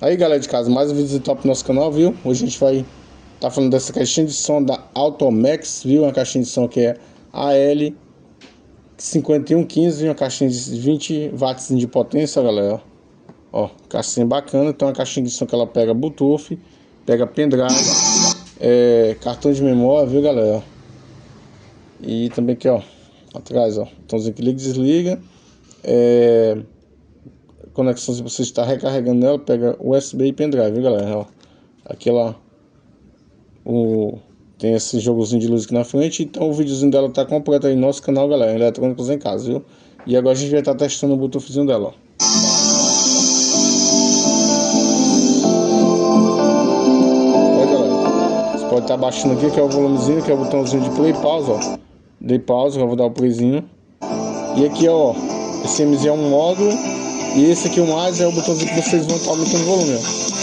Aí galera de casa, mais um vídeo top no nosso canal, viu? Hoje a gente vai estar falando dessa caixinha de som da Altomex, viu? Uma caixinha de som que é AL5115, uma caixinha de 20 watts de potência, galera. Ó, caixinha bacana, então uma caixinha de som que ela pega Bluetooth, pega pendrive, cartão de memória, viu galera? E também aqui, ó, atrás, ó, botãozinho que liga e desliga. Conexão, se você está recarregando nela, pega USB e pendrive, viu galera? Ó, aqui ela tem esse jogozinho de luz aqui na frente. Então o videozinho dela tá completo aí no nosso canal, galera, Eletrônicos em Casa, viu? E agora a gente vai estar testando o Bluetoothzinho dela, ó. Olha galera, você pode estar baixando aqui, que é o volumezinho, que é o botãozinho de play e pausa, ó. Dei pausa, eu vou dar o playzinho. E aqui, ó, esse MZ é um módulo. E esse aqui o mais é o botãozinho que vocês vão estar aumentando o volume, ó.